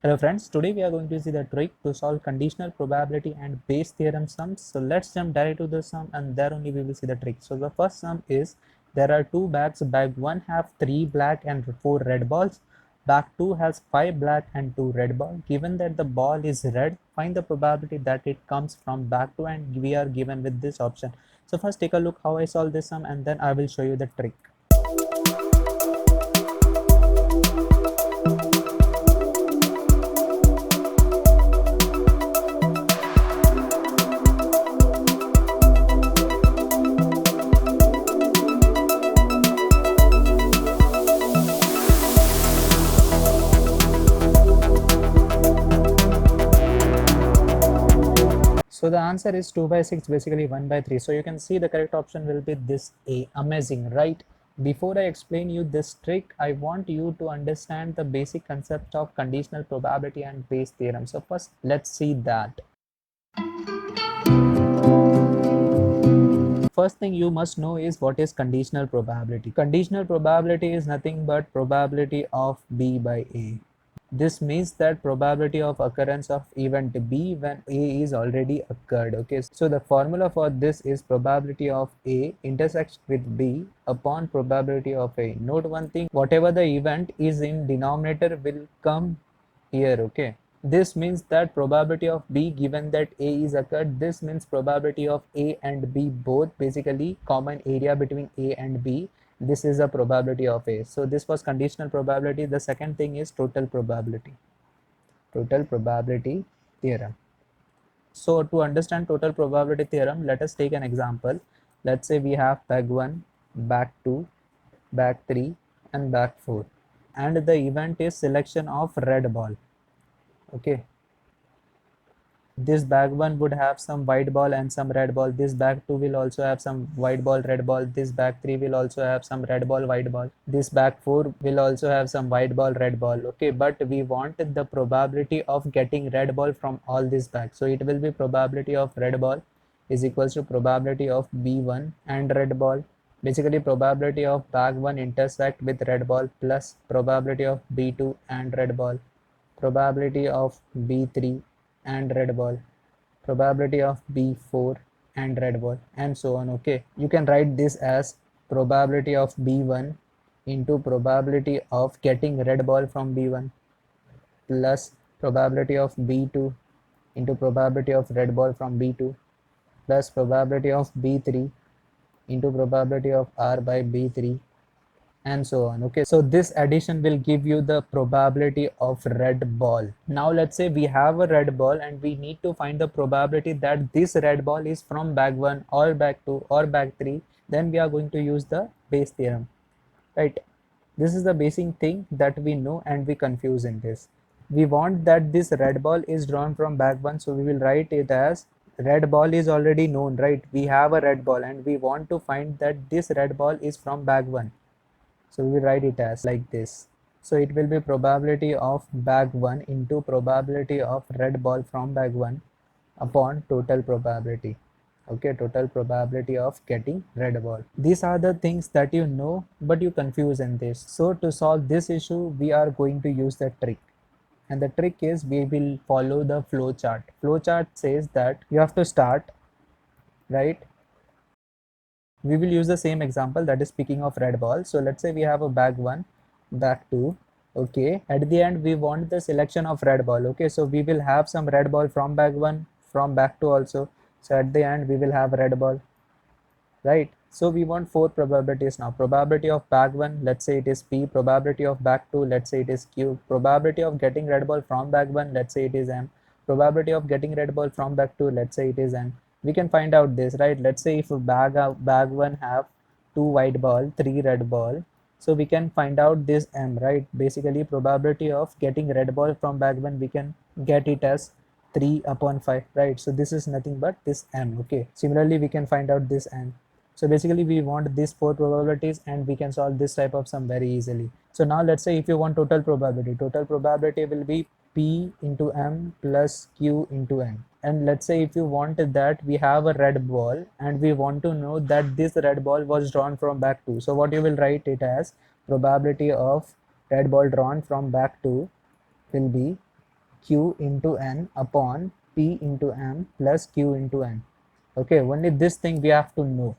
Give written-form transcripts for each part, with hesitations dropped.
Hello friends, today we are going to see the trick to solve conditional probability and Bayes theorem sums. So let's jump direct to the sum and there only we will see the trick. So the first sum is there are two bags. Bag 1 have 3 black and 4 red balls. Bag 2 has 5 black and 2 red balls. Given that the ball is red, find the probability that it comes from bag 2 and we are given with this option. So first take a look how I solve this sum and then I will show you the trick. So the answer is 2 by 6, basically 1 by 3. So you can see the correct option will be this A. Amazing, right? Before I explain you this trick, I want you to understand the basic concept of conditional probability and Bayes theorem. So first, let's see that. First thing you must know is what is conditional probability. Conditional probability is nothing but probability of B by A. This means that probability of occurrence of event B when A is already occurred. Okay, so the formula for this is probability of A intersects with B upon probability of A. Note one thing, whatever the event is in denominator will come here. Okay, this means that probability of B given that A is occurred, this means probability of A and B both, basically common area between A and B, this is a probability of A. So this was conditional probability. The second thing is total probability theorem. So to understand total probability theorem, let us take an example. Let's say we have bag 1, bag 2, bag 3 and bag 4 and the event is selection of red ball. Okay, this bag 1 would have some white ball and some red ball. This bag 2 will also have some white ball, red ball. This bag 3 will also have some red ball, white ball. This bag 4 will also have some white ball, red ball. Okay, but we want the probability of getting red ball from all these bags. So it will be probability of red ball is equals to probability of B1 and red ball. Basically probability of bag 1 intersect with red ball plus probability of B2 and red ball, probability of B3 and red ball, probability of B4 and red ball, and so on. Okay, you can write this as probability of B1 into probability of getting red ball from B1 plus probability of B2 into probability of red ball from B2 plus probability of B3 into probability of R by B3 and so on. Okay, so this addition will give you the probability of red ball. Now let's say we have a red ball and we need to find the probability that this red ball is from bag 1 or bag 2 or bag 3. Then we are going to use the Bayes theorem, right? This is the basic thing that we know and we confuse in this. We want that this red ball is drawn from bag 1, so we will write it as red ball is already known, right? We have a red ball and we want to find that this red ball is from bag 1. So we will write it as like this. So it will be probability of bag 1 into probability of red ball from bag 1 upon total probability. Okay, total probability of getting red ball. These are the things that you know but you confuse in this. So to solve this issue we are going to use the trick. And the trick is we will follow the flow chart. Flow chart says that you have to start, right? We will use the same example, that is speaking of red ball. So let's say we have a bag 1, bag 2. Okay, at the end we want the selection of red ball. Okay, so we will have some red ball from bag 1, from bag 2 also. So at the end we will have red ball, right? So we want 4 probabilities now. Probability of bag 1, let's say it is P. Probability of bag 2, let's say it is Q. Probability of getting red ball from bag 1, let's say it is M. Probability of getting red ball from bag 2, let's say it is N. We can find out this, right? Let's say if bag 1 have 2 white ball, 3 red ball, so we can find out this M, right? Basically probability of getting red ball from bag 1, we can get it as 3 upon 5, right? So this is nothing but this M. Okay, similarly we can find out this N. So basically we want these 4 probabilities and we can solve this type of sum very easily. So now let's say if you want total probability will be P into M plus Q into N. And let's say if you want that we have a red ball and we want to know that this red ball was drawn from bag 2. So what you will write it as probability of red ball drawn from bag 2 will be q into n upon p into m plus q into n. Okay, only this thing we have to know,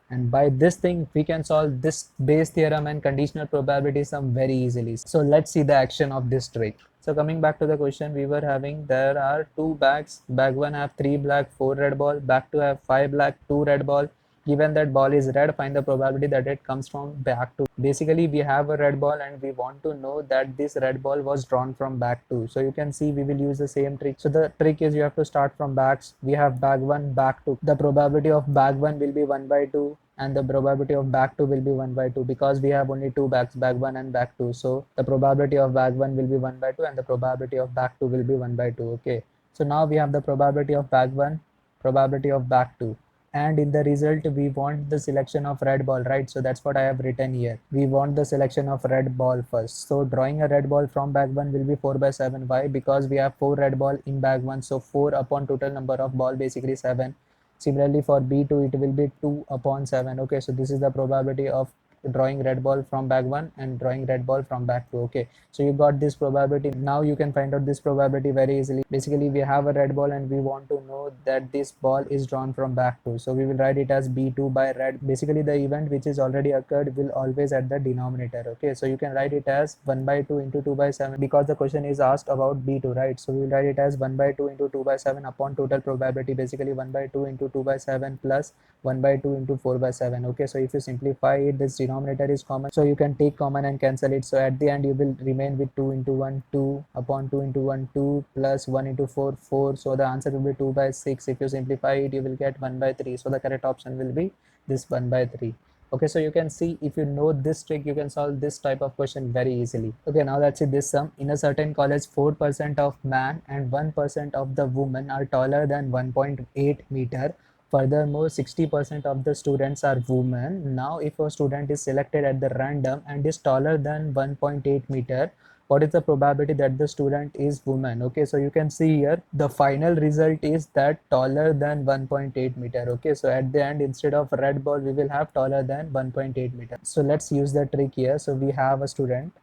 and by this thing we can solve this Bayes theorem and conditional probability sum very easily. So let's see the action of this trick. So coming back to the question, we were having, there are two bags, bag 1 have 3 black 4 red ball, bag 2 have 5 black 2 red ball. Given that ball is red, find the probability that it comes from bag 2. Basically we have a red ball and we want to know that this red ball was drawn from bag 2. So you can see we will use the same trick. So the trick is you have to start from bags. We have bag 1, bag 2. The probability of bag 1 will be 1 by 2 and the probability of bag 2 will be 1 by 2 because we have only two bags, bag 1 and bag 2. So the probability of bag 1 will be 1 by 2 and the probability of bag 2 will be 1 by 2. Okay, so now we have the probability of bag 1, probability of bag 2, and in the result we want the selection of red ball, right? So that's what I have written here. We want the selection of red ball first. So drawing a red ball from bag 1 will be 4 by 7. Why? Because we have 4 red ball in bag 1, so 4 upon total number of ball, basically 7. Similarly for B2 it will be 2 upon 7. Okay, so this is the probability of drawing red ball from bag 1 and drawing red ball from bag 2. Okay, so you got this probability. Now you can find out this probability very easily. Basically we have a red ball and we want to know that this ball is drawn from bag 2, so we will write it as B2 by red. Basically the event which is already occurred will always at the denominator. Okay, so you can write it as 1 by 2 into 2 by 7 because the question is asked about B2, right? So we will write it as 1 by 2 into 2 by 7 upon total probability, basically 1 by 2 into 2 by 7 plus 1 by 2 into 4 by 7. Okay, so if you simplify it, this denominator is common, so you can take common and cancel it. So at the end you will remain with 2 into 1 2 upon 2 into 1 2 plus 1 into 4 4. So the answer will be 2 by 6. If you simplify it, you will get 1 by 3. So the correct option will be this 1 by 3. Okay, so you can see if you know this trick, you can solve this type of question very easily. Okay, now let's see this sum. In a certain college, 4% of man and 1% of the women are taller than 1.8 meter. Furthermore, 60% of the students are women. Now, if a student is selected at the random and is taller than 1.8 meter, what is the probability that the student is woman? Okay, so you can see here the final result is that taller than 1.8 meter. Okay, so at the end, instead of red ball we will have taller than 1.8 meter. So let's use the trick here. So we have a student.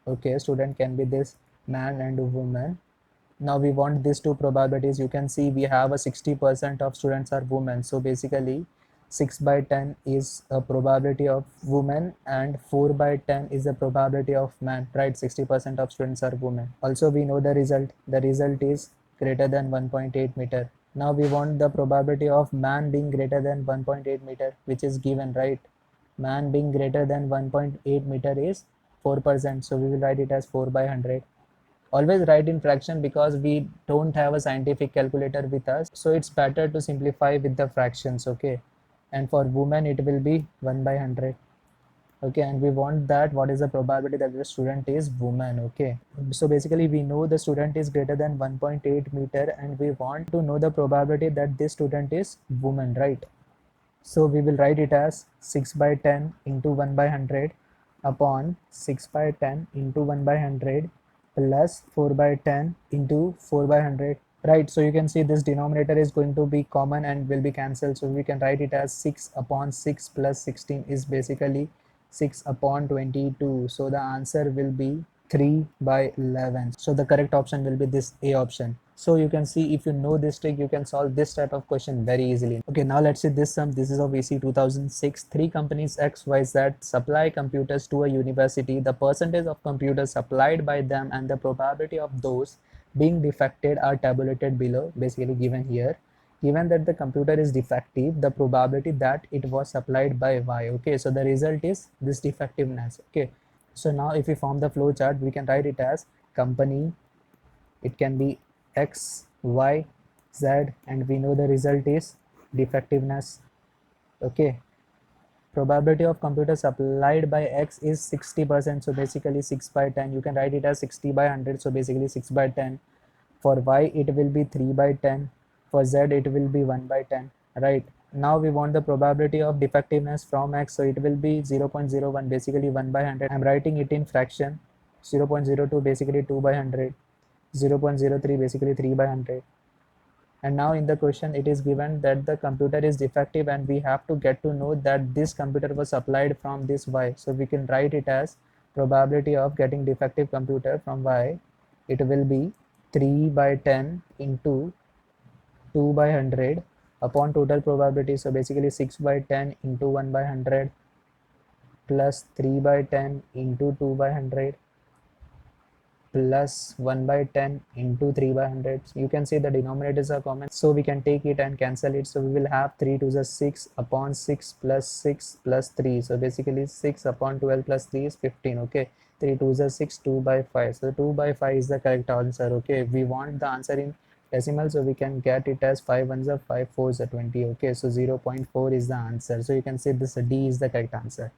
Okay, student can be this man and a woman. Now we want these two probabilities. You can see we have a 60% of students are women, so basically 6 by 10 is a probability of women and 4 by 10 is the probability of man, right? 60% of students are women. Also we know the result is greater than 1.8 meter. Now we want the probability of man being greater than 1.8 meter, which is given, right? Man being greater than 1.8 meter is 4%, so we will write it as 4 by 100. Always write in fraction because we don't have a scientific calculator with us, so it's better to simplify with the fractions. Okay, and for women it will be 1 by 100. Okay, and we want that what is the probability that the student is woman. Okay, so basically we know the student is greater than 1.8 meter and we want to know the probability that this student is woman, right? So we will write it as 6 by 10 into 1 by 100 upon 6 by 10 into 1 by 100 plus 4 by 10 into 4 by 100, right? So you can see this denominator is going to be common and will be cancelled, so we can write it as 6 upon 6 plus 16 is basically 6 upon 22. So the answer will be 3 by 11. So the correct option will be this A option. So you can see if you know this trick, you can solve this type of question very easily. Okay, now let's see this sum. This is of EC 2006. Three companies XYZ supply computers to a university. The percentage of computers supplied by them and the probability of those being defected are tabulated below, basically given here. Given that the computer is defective, the probability that it was supplied by Y. Okay, so the result is this defectiveness. Okay, so now if we form the flow chart, we can write it as company, it can be X, Y, Z, and we know the result is defectiveness. Okay, probability of computer supplied by X is 60%, so basically 6 by 10. You can write it as 60 by 100, so basically 6 by 10. For Y it will be 3 by 10. For Z it will be 1 by 10, right? Now we want the probability of defectiveness from X, so it will be 0.01, basically 1 by 100. I'm writing it in fraction. 0.02 basically 2 by 100. 0.03 basically 3 by 100. And now in the question it is given that the computer is defective and we have to get to know that this computer was supplied from this Y. So we can write it as probability of getting defective computer from Y. It will be 3 by 10 into 2 by 100 upon total probability. So basically 6 by 10 into 1 by 100 plus 3 by 10 into 2 by 100 plus 1 by 10 into 3 by 100. So you can see the denominators are common, so we can take it and cancel it. So we will have 3 to the 6 upon 6 plus 3. So basically 6 upon 12 plus 3 is 15. Okay, 3 to the 6, 2 by 5. So 2 by 5 is the correct answer. Okay, we want the answer in decimal, so we can get it as 5 ones are 5 fours are 20. Okay, so 0.4 is the answer. So you can say this D is the correct answer.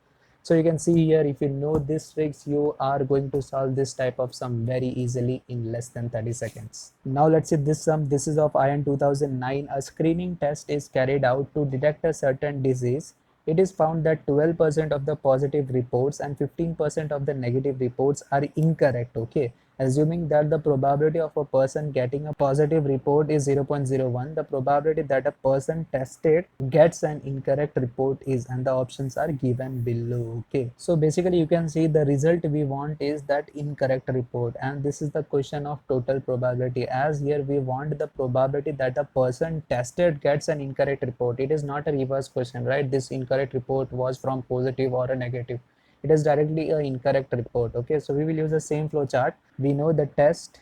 So you can see here, if you know this tricks, you are going to solve this type of sum very easily in less than 30 seconds. Now let's see this sum. This is of IN 2009. A screening test is carried out to detect a certain disease. It is found that 12% of the positive reports and 15% of the negative reports are incorrect. Okay, assuming that the probability of a person getting a positive report is 0.01, the probability that a person tested gets an incorrect report is, and the options are given below. Okay, so basically you can see the result we want is that incorrect report, and this is the question of total probability, as here we want the probability that a person tested gets an incorrect report. It is not a reverse question, right? This incorrect report was from positive or a negative. It is directly a incorrect report. Okay, so we will use the same flow chart. We know the test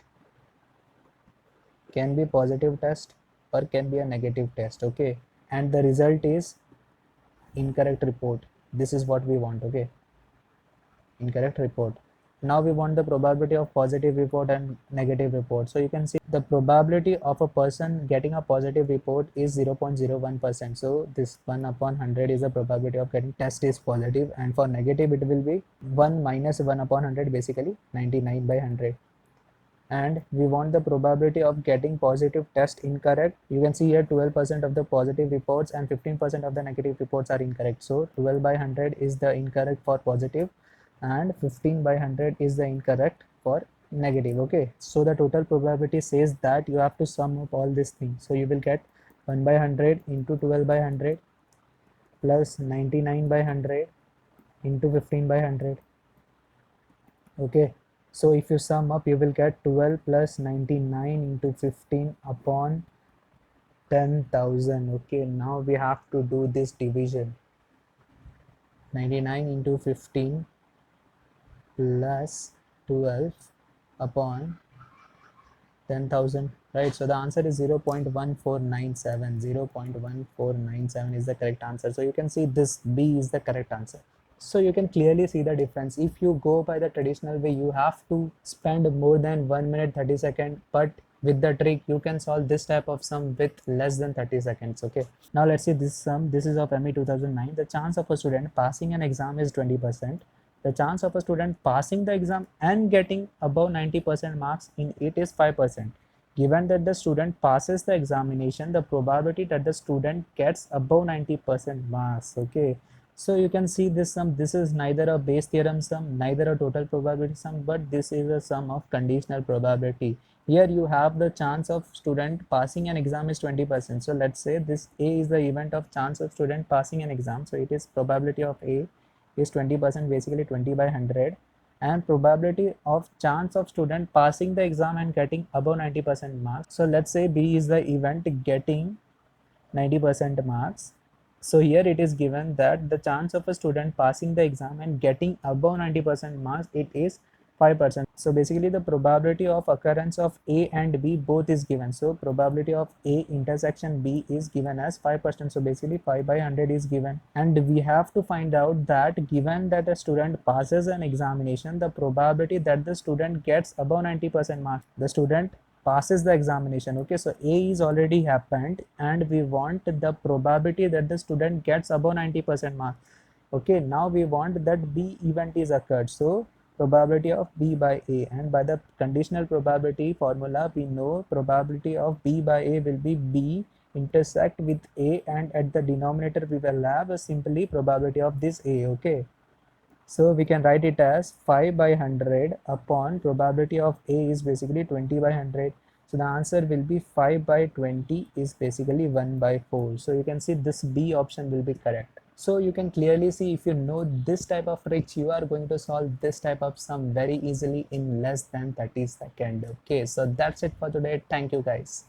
can be positive test or can be a negative test. Okay, and the result is incorrect report. This is what we want. Okay, incorrect report. Now we want the probability of positive report and negative report. So you can see the probability of a person getting a positive report is 0.01%. So this 1 upon 100 is the probability of getting test is positive, and for negative it will be 1 minus 1 upon 100, basically 99 by 100. And we want the probability of getting positive test incorrect. You can see here 12% of the positive reports and 15% of the negative reports are incorrect. So 12 by 100 is the incorrect for positive and 15 by 100 is the incorrect for negative. Okay, so the total probability says that you have to sum up all these things. So you will get 1 by 100 into 12 by 100 plus 99 by 100 into 15 by 100. Okay, so if you sum up, you will get 12 plus 99 into 15 upon 10,000. Okay, now we have to do this division. 99 into 15 plus 12 upon 10,000, right? So the answer is 0.1497. 0.1497 is the correct answer. So you can see this B is the correct answer. So you can clearly see the difference. If you go by the traditional way, you have to spend more than 1 minute 30 seconds, but with the trick you can solve this type of sum with less than 30 seconds. Okay, now let's see this sum. This is of ME 2009. The chance of a student passing an exam is 20%. The chance of a student passing the exam and getting above 90% marks in it is 5%. Given that the student passes the examination, the probability that the student gets above 90% marks. Okay, so you can see this sum. This is neither a Bayes theorem sum, neither a total probability sum, but this is a sum of conditional probability. Here you have the chance of student passing an exam is 20%. So let's say this A is the event of chance of student passing an exam. So it is probability of A is 20%, basically 20 by 100, and probability of chance of student passing the exam and getting above 90% marks. So let's say B is the event getting 90% marks. So here it is given that the chance of a student passing the exam and getting above 90% marks, it is 5%. So basically the probability of occurrence of A and B both is given. So probability of A intersection B is given as 5%. So basically 5 by 100 is given, and we have to find out that given that a student passes an examination, the probability that the student gets above 90% marks, the student passes the examination. Okay, so A is already happened and we want the probability that the student gets above 90% marks. Okay, now we want that B event is occurred. So probability of B by A, and by the conditional probability formula we know probability of B by A will be B intersect with A, and at the denominator we will have a simply probability of this A. Okay, so we can write it as 5 by 100 upon probability of A is basically 20 by 100. So the answer will be 5 by 20 is basically 1 by 4. So you can see this B option will be correct. So you can clearly see, if you know this type of tricks, you are going to solve this type of sum very easily in less than 30 seconds. Okay, so that's it for today. Thank you guys.